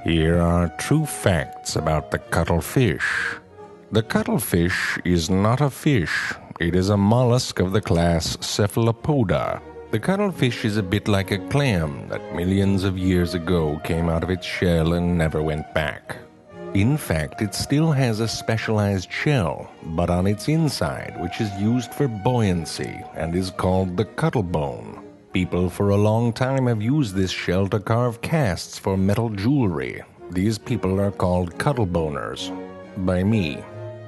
Here are true facts about the cuttlefish. The cuttlefish is not a fish. It is a mollusk of the class Cephalopoda. The cuttlefish is a bit like a clam that millions of years ago came out of its shell and never went back. In fact, it still has a specialized shell, but on its inside, which is used for buoyancy and is called the cuttlebone. People for a long time have used this shell to carve casts for metal jewelry. These people are called cuttleboners. By me,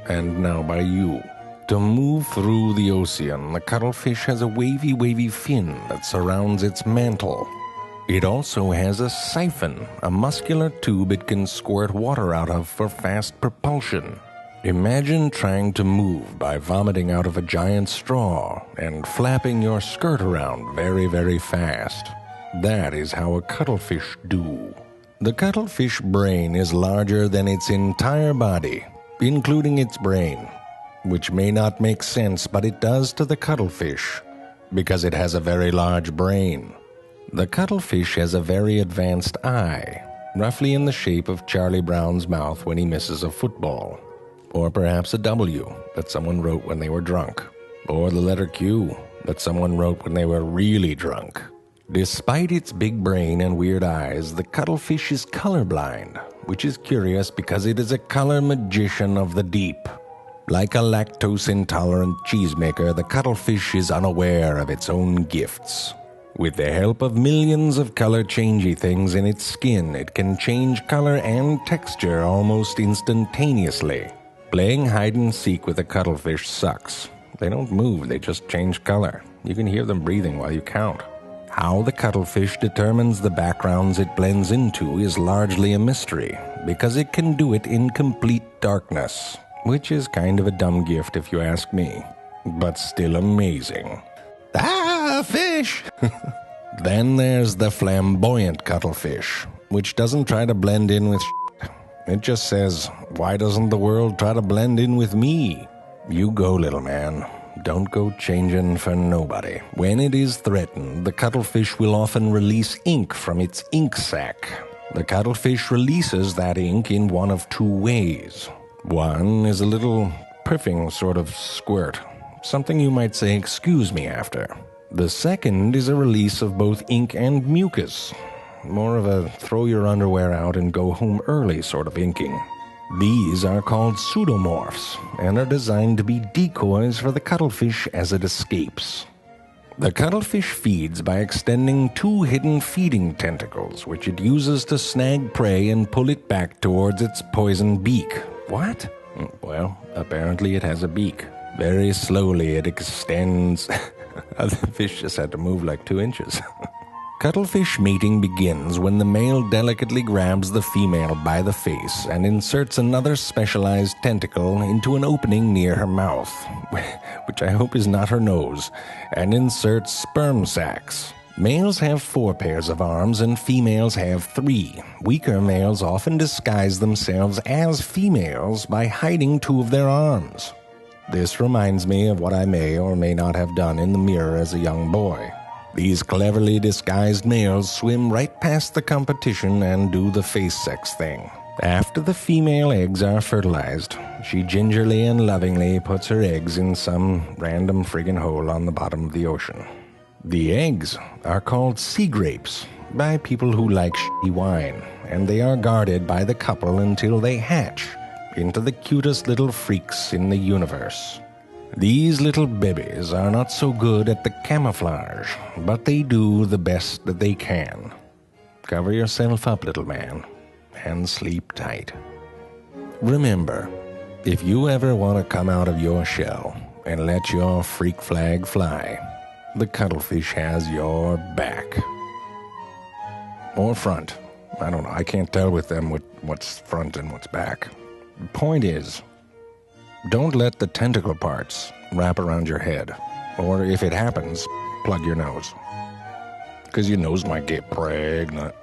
and now by you. To move through the ocean, the cuttlefish has a wavy fin that surrounds its mantle. It also has a siphon, a muscular tube it can squirt water out of for fast propulsion. Imagine trying to move by vomiting out of a giant straw and flapping your skirt around very fast. That is how a cuttlefish do. The cuttlefish brain is larger than its entire body, including its brain, which may not make sense, but it does to the cuttlefish, because it has a very large brain. The cuttlefish has a very advanced eye, roughly in the shape of Charlie Brown's mouth when he misses a football. Or perhaps a W that someone wrote when they were drunk. Or the letter Q that someone wrote when they were really drunk. Despite its big brain and weird eyes, the cuttlefish is colorblind, which is curious because it is a color magician of the deep. Like a lactose-intolerant cheesemaker, the cuttlefish is unaware of its own gifts. With the help of millions of color-changey things in its skin, it can change color and texture almost instantaneously. Playing hide-and-seek with a cuttlefish sucks. They don't move, they just change color. You can hear them breathing while you count. How the cuttlefish determines the backgrounds it blends into is largely a mystery, because it can do it in complete darkness. Which is kind of a dumb gift if you ask me, but still amazing. Ah, fish! Then there's the flamboyant cuttlefish, which doesn't try to blend in with shit. It just says, why doesn't the world try to blend in with me? You go, little man. Don't go changing for nobody. When it is threatened, the cuttlefish will often release ink from its ink sac. The cuttlefish releases that ink in one of two ways. One is a little puffing sort of squirt, something you might say excuse me after. The second is a release of both ink and mucus, more of a throw your underwear out and go home early sort of inking. These are called pseudomorphs and are designed to be decoys for the cuttlefish as it escapes. The cuttlefish feeds by extending two hidden feeding tentacles, which it uses to snag prey and pull it back towards its poison beak. What? Well, apparently it has a beak. Very slowly it extends. The fish just had to move like 2 inches. Cuttlefish mating begins when the male delicately grabs the female by the face and inserts another specialized tentacle into an opening near her mouth, which I hope is not her nose, and inserts sperm sacs. Males have 4 pairs of arms and females have 3. Weaker males often disguise themselves as females by hiding 2 of their arms. This reminds me of what I may or may not have done in the mirror as a young boy. These cleverly disguised males swim right past the competition and do the face sex thing. After the female eggs are fertilized, she gingerly and lovingly puts her eggs in some random friggin' hole on the bottom of the ocean. The eggs are called sea grapes by people who like shitty wine, and they are guarded by the couple until they hatch into the cutest little freaks in the universe. These little babies are not so good at the camouflage, but they do the best that they can. Cover yourself up, little man, and sleep tight. Remember, if you ever want to come out of your shell and let your freak flag fly, the cuttlefish has your back. Or front. I don't know. I can't tell with them what's front and what's back. The point is, don't let the tentacle parts wrap around your head. Or if it happens, plug your nose. Because your nose might get pregnant.